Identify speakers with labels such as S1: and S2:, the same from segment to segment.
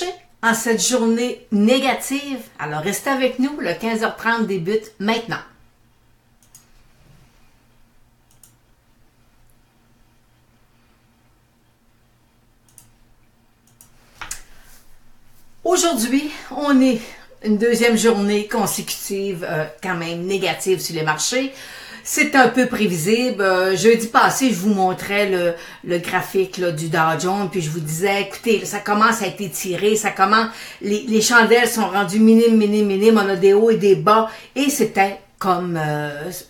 S1: marché en cette journée négative? Alors restez avec nous, le 15h30 débute maintenant. Aujourd'hui, on est une deuxième journée consécutive quand même négative sur les marchés. C'est un peu prévisible. Jeudi passé, je vous montrais le graphique là, du Dow Jones, puis je vous disais, écoutez, ça commence à être étiré, les chandelles sont rendues minimes, on a des hauts et des bas, et c'était comme,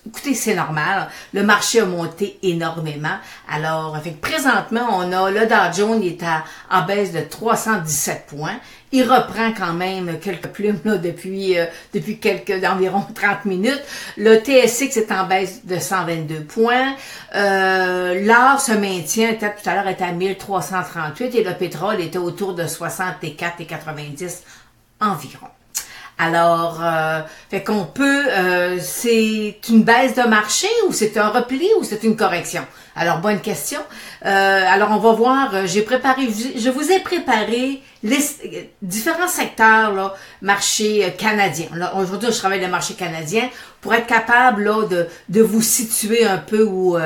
S1: écoutez, c'est normal, le marché a monté énormément. Alors, présentement, on a le Dow Jones, il est en baisse de 317 points. Il reprend quand même quelques plumes là, depuis environ 30 minutes. Le TSX est en baisse de 122 points. L'or se maintient, tout à l'heure était à 1338 et le pétrole était autour de 64,90 environ. Alors, fait qu'on peut, c'est une baisse de marché ou c'est un repli ou c'est une correction? Alors, bonne question. Alors, on va voir, je vous ai préparé les différents secteurs, là, marché canadien. Aujourd'hui, je travaille le marché canadien pour être capable là, de vous situer un peu où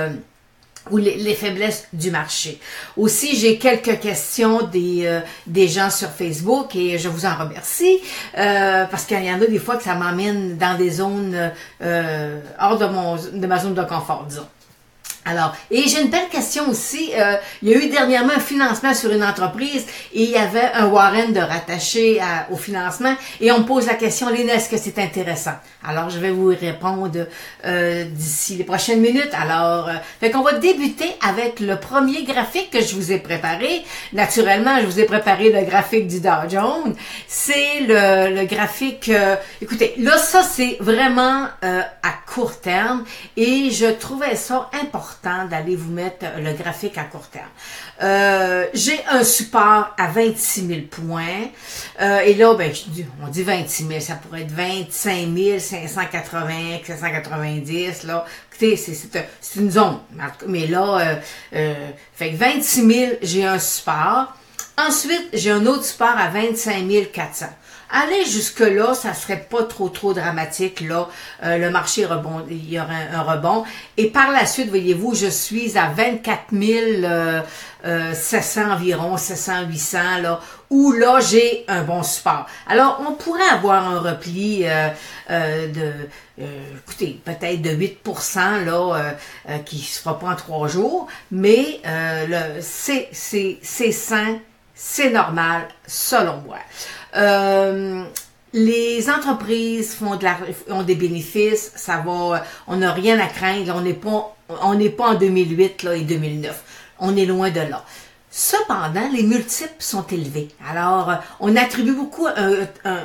S1: les faiblesses du marché. Aussi, j'ai quelques questions des gens sur Facebook et je vous en remercie parce qu'il y en a des fois que ça m'emmène dans des zones hors de ma zone de confort, disons. Alors, et j'ai une belle question aussi. Il y a eu dernièrement un financement sur une entreprise et il y avait un warrant de rattaché au financement et on me pose la question, Lynn, est-ce que c'est intéressant? Alors, je vais vous répondre d'ici les prochaines minutes. Alors, fait qu'on va débuter avec le premier graphique que je vous ai préparé. Naturellement, je vous ai préparé le graphique du Dow Jones. C'est le graphique, écoutez, là, ça, c'est vraiment à court terme et je trouvais ça important d'aller vous mettre le graphique à court terme. J'ai un support à 26 000 points. Et là, on dit 26 000, ça pourrait être 25 580, 590. Là. Écoutez, c'est une zone. Mais là, fait que 26 000, j'ai un support. Ensuite, j'ai un autre support à 25 400. Aller jusque-là, ça serait pas trop dramatique. Là, le marché rebond, il y aura un rebond. Et par la suite, voyez-vous, je suis à 24 700 environ, 700, 800, là, où là, j'ai un bon support. Alors, on pourrait avoir un repli écoutez, peut-être de 8%, là, qui se fera pas en 3 jours, mais c'est sain, c'est normal, selon moi. Les entreprises ont des bénéfices, ça va, on n'a rien à craindre, on n'est pas en 2008 là, et 2009, on est loin de là. Cependant, les multiples sont élevés. Alors, on attribue beaucoup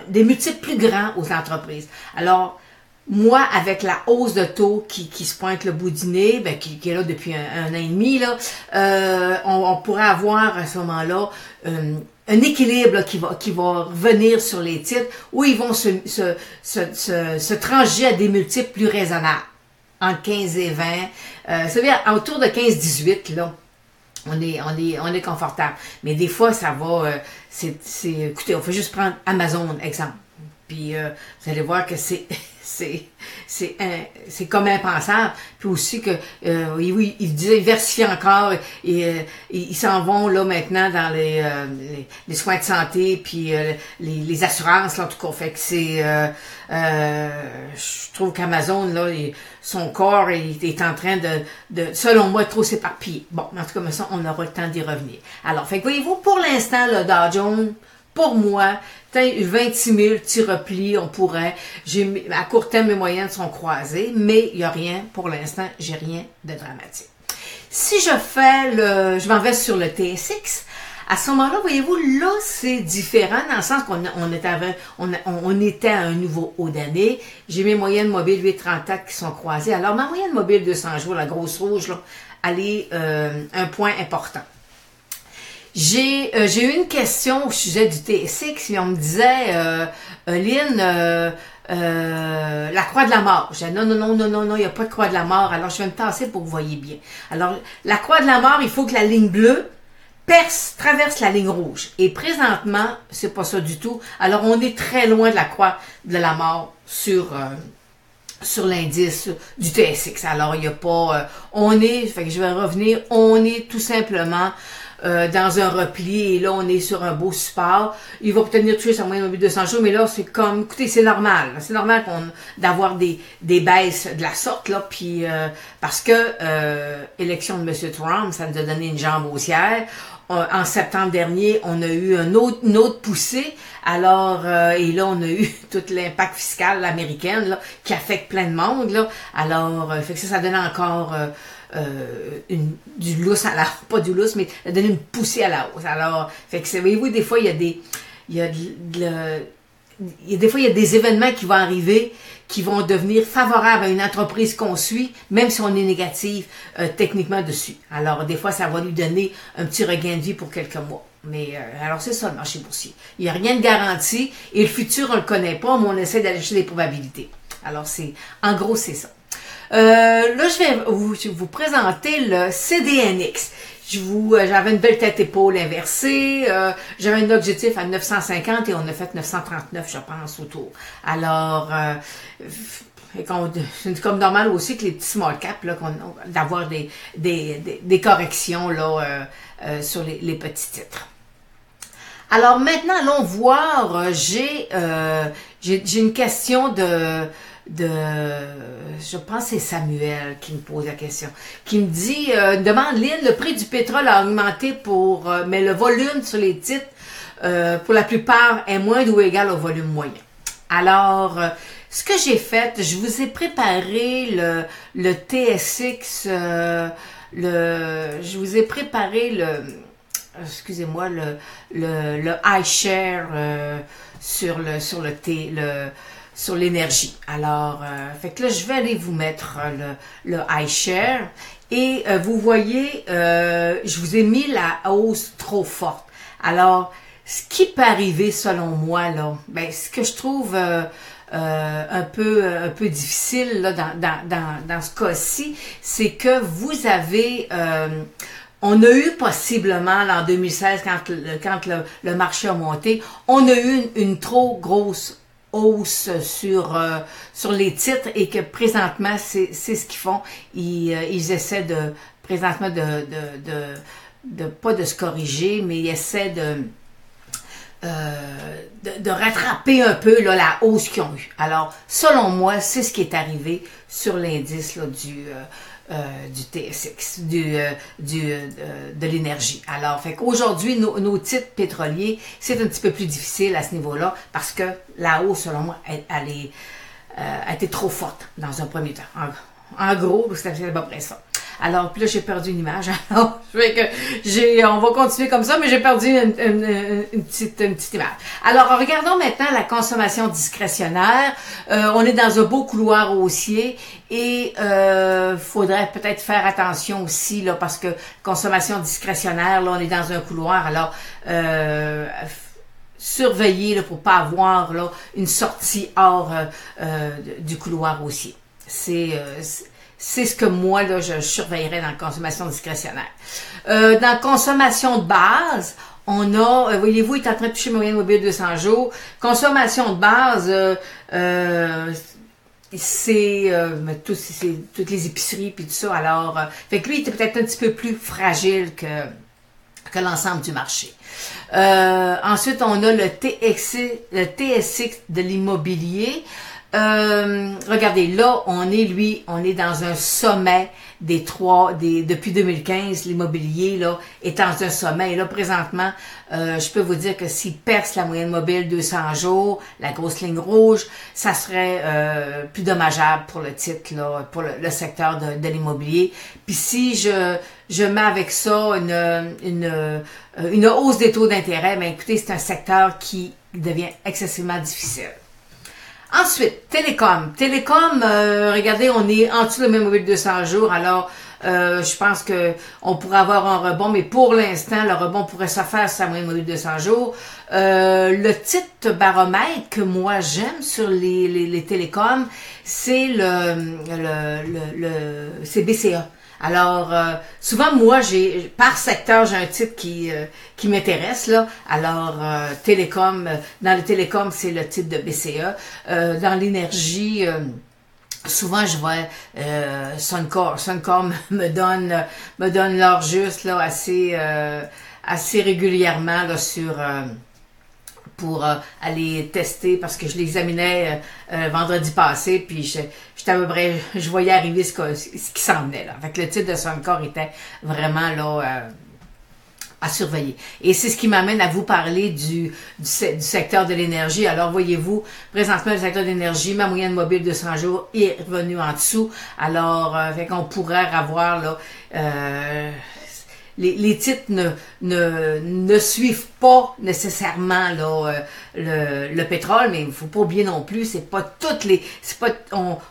S1: des multiples plus grands aux entreprises. Alors, moi, avec la hausse de taux qui se pointe le bout du nez, qui est là depuis un an et demi, là, on pourrait avoir à ce moment-là un équilibre là, qui va revenir sur les titres où ils vont se trancher à des multiples plus raisonnables, entre 15 et 20, c'est-à-dire autour de 15-18, là. On est confortable. Mais des fois, ça va, écoutez, on fait juste prendre Amazon, exemple. Puis, vous allez voir que c'est comme impensable. Puis aussi que oui, ils diversifient encore et ils s'en vont là maintenant dans les soins de santé puis les assurances là, en tout cas. Fait que je trouve qu'Amazon là, son corps est en train de selon moi trop s'éparpiller. Bon, en tout cas, mais ça, on aura le temps d'y revenir. Alors, fait que voyez-vous, pour l'instant, le Dow Jones, pour moi, 26 000 petits replis, on pourrait. À court terme, mes moyennes sont croisées, mais il n'y a rien, pour l'instant, j'ai rien de dramatique. Si je m'en vais sur le TSX, à ce moment-là, voyez-vous, là, c'est différent dans le sens on était à un nouveau haut d'année. J'ai mes moyennes mobiles 8,34 qui sont croisées. Alors, ma moyenne mobile 200 jours, la grosse rouge, là, elle est un point important. J'ai eu une question au sujet du TSX et on me disait, Lynn, la croix de la mort. J'ai dit non, il n'y a pas de croix de la mort. Alors, je vais me tasser pour que vous voyez bien. Alors, la croix de la mort, il faut que la ligne bleue traverse la ligne rouge. Et présentement, c'est pas ça du tout. Alors, on est très loin de la croix de la mort sur l'indice du TSX. Alors, il n'y a pas... fait que je vais revenir, on est tout simplement dans un repli, et là, on est sur un beau support. Il va peut-être venir toucher sa moyenne mobile de 200 jours, mais là, c'est comme, écoutez, c'est normal. C'est normal d'avoir des baisses de la sorte, là, puis parce que élection de M. Trump, ça nous a donné une jambe haussière. En septembre dernier, on a eu une autre poussée. Alors, et là, on a eu tout l'impact fiscal américain, là, qui affecte plein de monde, là. Alors, fait que ça donne encore du lousse à la hausse, pas du lousse, mais ça donne une poussée à la hausse. Alors, fait que voyez-vous, des fois, des fois, il y a des événements qui vont arriver, qui vont devenir favorables à une entreprise qu'on suit, même si on est négatif techniquement dessus. Alors, des fois, ça va lui donner un petit regain de vie pour quelques mois. Mais alors, c'est ça le marché boursier. Il n'y a rien de garanti, et le futur, on ne le connaît pas, mais on essaie d'aller chercher des probabilités. Alors, en gros, c'est ça. Là, je vais vous présenter le CDNX. J'avais une belle tête-épaule inversée, j'avais un objectif à 950 et on a fait 939, je pense, autour. Alors, c'est comme normal aussi que les petits small caps, là, d'avoir des corrections là, sur les petits titres. Alors maintenant, allons voir, j'ai une question je pense que c'est Samuel qui me pose la question, qui me dit, demande Lynn, le prix du pétrole a augmenté mais le volume sur les titres, pour la plupart, est moindre ou égal au volume moyen. Alors, ce que j'ai fait, je vous ai préparé le TSX, je vous ai préparé excusez-moi, le iShare sur l'énergie. Alors, fait que là, je vais aller vous mettre le iShare et vous voyez, je vous ai mis la hausse trop forte. Alors, ce qui peut arriver selon moi, là, ce que je trouve un peu difficile là, dans ce cas-ci, c'est que vous avez... on a eu possiblement, là, en 2016, quand le marché a monté, on a eu une trop grosse hausse sur les titres et que présentement, c'est ce qu'ils font. Ils essaient présentement pas de se corriger, mais ils essaient de rattraper un peu là, la hausse qu'ils ont eue. Alors, selon moi, c'est ce qui est arrivé sur l'indice là, du TSX, de l'énergie. Alors, fait qu'aujourd'hui, nos titres pétroliers, c'est un petit peu plus difficile à ce niveau-là parce que la hausse, selon moi, a été trop forte dans un premier temps. En gros, c'est à peu près ça. Alors, puis là, j'ai perdu une image. Alors, on va continuer comme ça, mais j'ai perdu une petite image. Alors, regardons maintenant la consommation discrétionnaire. On est dans un beau couloir haussier et faudrait peut-être faire attention aussi, là, parce que consommation discrétionnaire, là, on est dans un couloir. Alors, surveiller là, pour pas avoir là, une sortie hors du couloir haussier. C'est ce que moi, là, je surveillerais dans la consommation discrétionnaire. Dans la consommation de base, on a, voyez-vous, il est en train de toucher moyenne mobile 200 jours. Consommation de base, c'est toutes les épiceries puis tout ça. Alors, fait que lui, il était peut-être un petit peu plus fragile que l'ensemble du marché. Ensuite, on a le TSX de l'immobilier. Regardez, là, on est dans un sommet depuis 2015, l'immobilier, là, est dans un sommet. Et là, présentement, je peux vous dire que s'il perce la moyenne mobile 200 jours, la grosse ligne rouge, ça serait plus dommageable pour le titre, là, pour le secteur de l'immobilier. Puis si je mets avec ça une hausse des taux d'intérêt, ben écoutez, c'est un secteur qui devient excessivement difficile. Ensuite, télécom. Télécom, regardez, on est en dessous de la moyenne mobile 200 jours, alors je pense que on pourrait avoir un rebond, mais pour l'instant, le rebond pourrait se faire sur la moyenne mobile 200 jours. Le titre baromètre que moi j'aime sur les télécoms, c'est c'est BCA. Alors, souvent, moi, par secteur, j'ai un titre qui m'intéresse, là. Alors, télécom, dans le télécom, c'est le titre de BCE. Dans l'énergie, souvent, je vois Suncor. Suncor me donne l'heure juste, là, assez régulièrement, là, pour aller tester, parce que je l'examinais vendredi passé, puis j'étais à peu près, je voyais arriver ce qui s'en venait, là. Fait que le titre de Suncor était vraiment, là, à surveiller. Et c'est ce qui m'amène à vous parler du secteur de l'énergie. Alors, voyez-vous, présentement, le secteur de l'énergie, ma moyenne mobile de 100 jours est revenue en dessous. Alors, fait qu'on pourrait avoir, là, les titres ne suivent pas nécessairement là, le pétrole, mais il faut pas oublier non plus, c'est pas toutes les, c'est pas,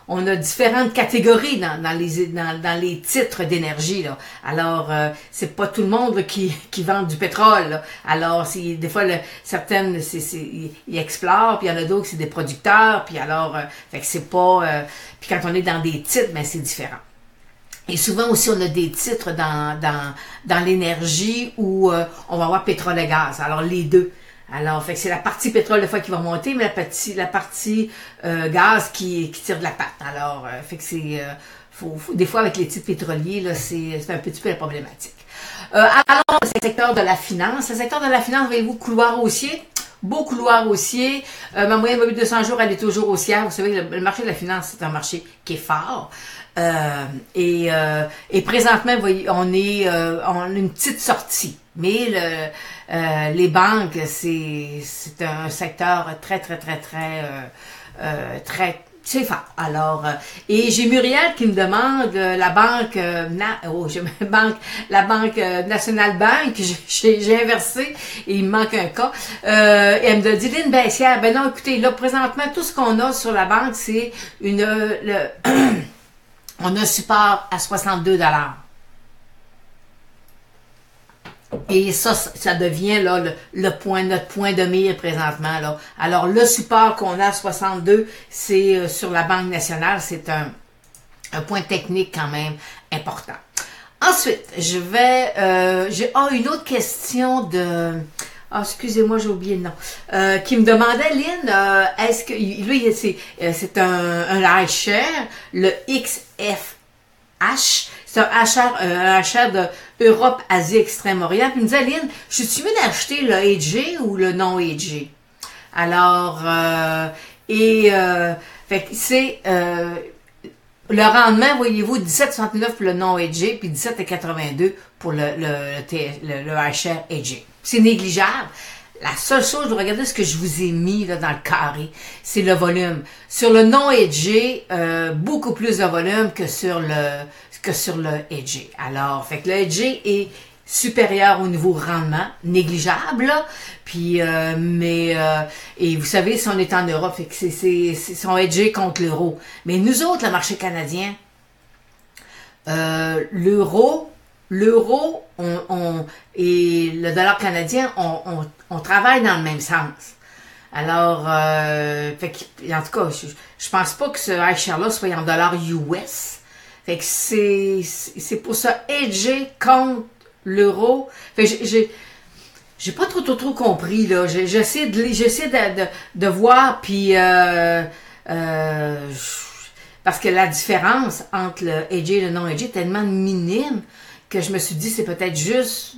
S1: on a différentes catégories dans les titres d'énergie là. Alors c'est pas tout le monde là, qui vend du pétrole. Là. Alors des fois certaines ils explorent, puis il y en a d'autres c'est des producteurs, puis alors fait que c'est pas, puis quand on est dans des titres, ben c'est différent. Et souvent aussi, on a des titres dans l'énergie où on va avoir pétrole et gaz. Alors, les deux. Alors, fait que c'est la partie pétrole, des fois, qui va monter, mais la partie gaz qui tire de la patte. Alors, fait que c'est... des fois, avec les titres pétroliers, là, c'est un petit peu la problématique. Alors, c'est le secteur de la finance. Le secteur de la finance, voyez-vous, couloir haussier. Beau couloir haussier. Ma moyenne mobile de 200 jours, elle est toujours haussière. Vous savez, le marché de la finance, c'est un marché qui est fort. Et présentement, vous voyez, on a une petite sortie. Mais les banques, c'est un secteur très c'est fort. Alors, et j'ai Muriel qui me demande la banque National Bank, j'ai inversé et il me manque un cas. Et elle me dit Lynn Bessière, ben non, écoutez, là présentement tout ce qu'on a sur la banque, c'est on a support à 62 $. Et ça devient là notre point de mire présentement là. Alors le support qu'on a à 62, c'est sur la Banque nationale, c'est un point technique quand même important. Ensuite, j'ai une autre question de excusez-moi, j'ai oublié le nom. Qui me demandait, Lynn, est-ce que lui c'est un iShare, le XFH. C'est un HR de Europe, Asie, Extrême-Orient. Puis il me disait, Lynn, je suis mieux d'acheter le hedgé ou le non hedgé? Alors, fait que c'est le rendement, voyez-vous, 17,69 pour le non hedgé, puis 17,82 pour le HR hedgé. C'est négligeable. La seule chose, regardez ce que je vous ai mis là dans le carré, c'est le volume. Sur le non hedgé, beaucoup plus de volume que sur le hedgé. Alors, fait que le hedgé est supérieur au niveau rendement, négligeable, là. Puis, et vous savez, si on est en Europe, fait que c'est son hedgé contre l'euro. Mais nous autres, le marché canadien, l'euro et le dollar canadien, on travaille dans le même sens. Alors, fait que, en tout cas, je pense pas que ce iShare-là soit en dollars US. Fait que c'est pour ça hedger contre l'euro. Fait que j'ai pas trop compris, là. J'essaie de voir, puis parce que la différence entre le hedgé et le non hedgé est tellement minime que je me suis dit c'est peut-être juste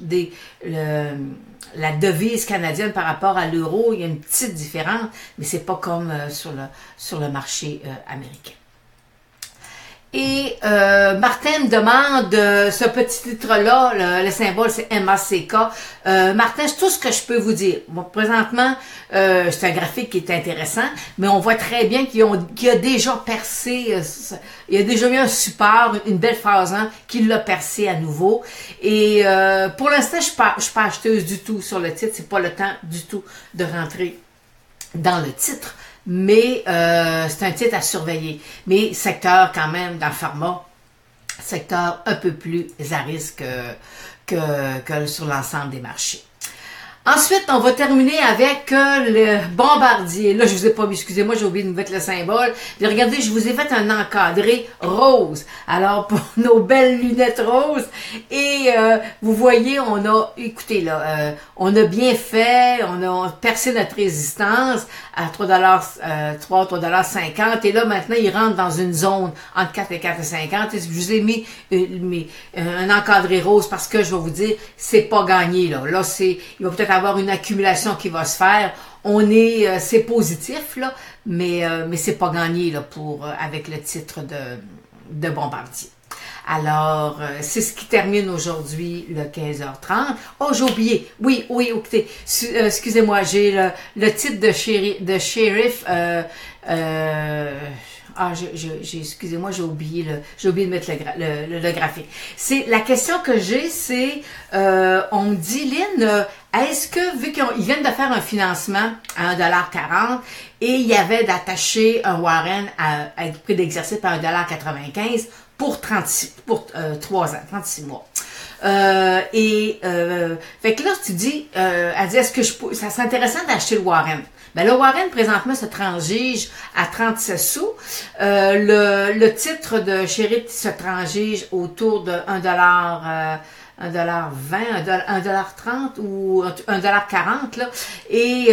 S1: la devise canadienne par rapport à l'euro, il y a une petite différence, mais c'est pas comme sur le marché américain. Et Martin me demande ce petit titre-là, le symbole c'est MACK. Martin, c'est tout ce que je peux vous dire. Bon, présentement, c'est un graphique qui est intéressant, mais on voit très bien qu'il a déjà percé, il y a déjà eu un support, une belle phase 1 qui l'a percé à nouveau. Et pour l'instant, je suis pas acheteuse du tout sur le titre, c'est pas le temps du tout de rentrer dans le titre. Mais c'est un titre à surveiller. Mais secteur quand même dans le pharma, secteur un peu plus à risque que sur l'ensemble des marchés. Ensuite, on va terminer avec le bombardier. Là, je vous ai pas mis, excusez-moi, j'ai oublié de mettre le symbole. Puis regardez, je vous ai fait un encadré rose. Alors, pour nos belles lunettes roses. Et vous voyez, on a, écoutez là, on a bien fait, on a percé notre résistance à 3,50 $. Et là, maintenant, il rentre dans une zone entre 4 et 4,50 $. Et je vous ai mis un encadré rose parce que je vais vous dire, c'est pas gagné là. Là, il va peut-être avoir une accumulation qui va se faire. C'est positif là, mais c'est pas gagné là avec le titre de Bombardier. Alors, c'est ce qui termine aujourd'hui le 15h30. Oh, j'ai oublié. Oui, écoutez, excusez-moi, j'ai le titre de shérif. Excusez-moi, j'ai oublié de mettre le graphique. C'est la question que j'ai, c'est on me dit, Lynn, est-ce que vu qu'ils viennent de faire un financement à 1,40 $ et il y avait d'attacher un warrant avec prix d'exercice à 1,95 $ pour 3 ans, 36 mois. Fait que là, tu dis, elle dit, ça serait intéressant d'acheter le warrant. Ben, le warrant, présentement, se transige à 37 sous. Le titre de shérif se transige autour de 1,20 $, 1,30 $ ou 1,40 $, là. Et,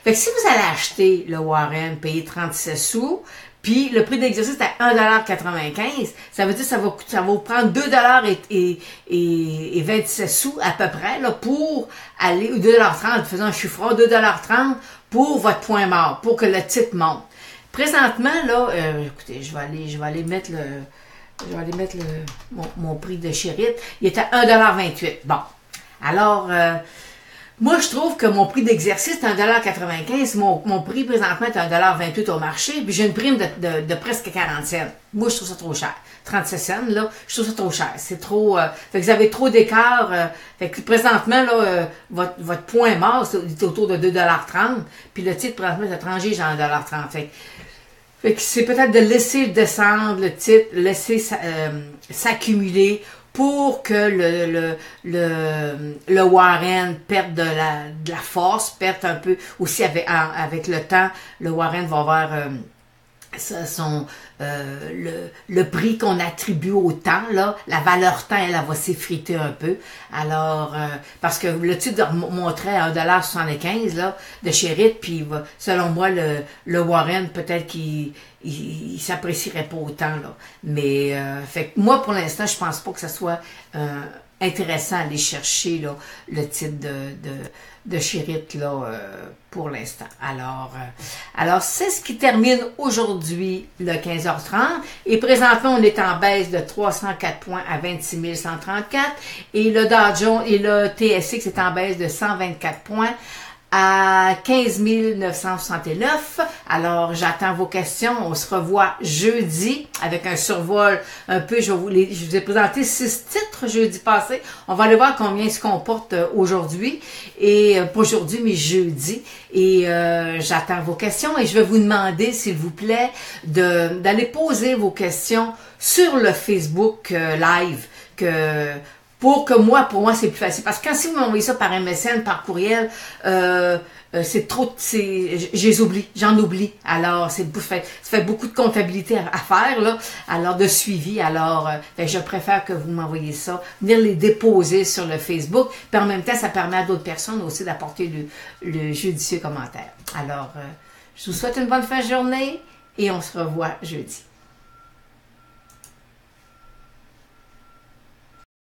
S1: fait que si vous allez acheter le warrant, payer 37 sous, puis le prix d'exercice est à 1,95 $, ça veut dire que ça va vous prendre 2,27 $ à peu près là, pour aller, ou 2,30 $, faisons un chiffron, 2,30 $ pour votre point mort, pour que le titre monte. Présentement, là, écoutez, je vais aller mettre mon prix de shérif. Il est à 1,28 $. Bon. Alors, moi, je trouve que mon prix d'exercice est 1,95 $. Mon prix présentement est 1,28 $ au marché, puis j'ai une prime de presque 40 cents. Moi, je trouve ça trop cher. 37 cents, là, je trouve ça trop cher. C'est trop... fait que vous avez trop d'écart. Fait que présentement, là, votre point mort, c'est autour de 2,30 $. Puis le titre, présentement, c'est transige à 1,30 $. Fait que c'est peut-être de laisser descendre le titre, laisser s'accumuler pour que le Warren perde de la force, perde un peu aussi avec le temps. Le Warren va avoir le prix qu'on attribue au temps, là, la valeur temps, elle va s'effriter un peu. Alors, parce que le titre montrait à 1,75 $ là, de shérif, puis selon moi, le Warren, peut-être qu'il s'apprécierait pas autant, là. Mais, fait que moi, pour l'instant, je pense pas que ça soit intéressant à aller chercher, là, le titre de shérif, là, pour l'instant. Alors, c'est ce qui termine aujourd'hui le 15h30. Et présentement, on est en baisse de 304 points à 26 134. Et le Dow Jones et le TSX est en baisse de 124 points à 15 969. Alors, j'attends vos questions. On se revoit jeudi avec un survol un peu. Je vous ai présenté 6 titres jeudi passé. On va aller voir combien ils se comportent aujourd'hui. Et pas aujourd'hui, mais jeudi. Et j'attends vos questions. Et je vais vous demander, s'il vous plaît, d'aller poser vos questions sur le Facebook Live pour moi, c'est plus facile. Parce que si vous m'envoyez ça par MSN, par courriel, c'est trop, j'en oublie. Alors, ça fait beaucoup de comptabilité à faire, là. Alors, de suivi. Alors, je préfère que vous m'envoyez ça, venir les déposer sur le Facebook. Puis en même temps, ça permet à d'autres personnes aussi d'apporter le judicieux commentaire. Alors, je vous souhaite une bonne fin de journée et on se revoit jeudi.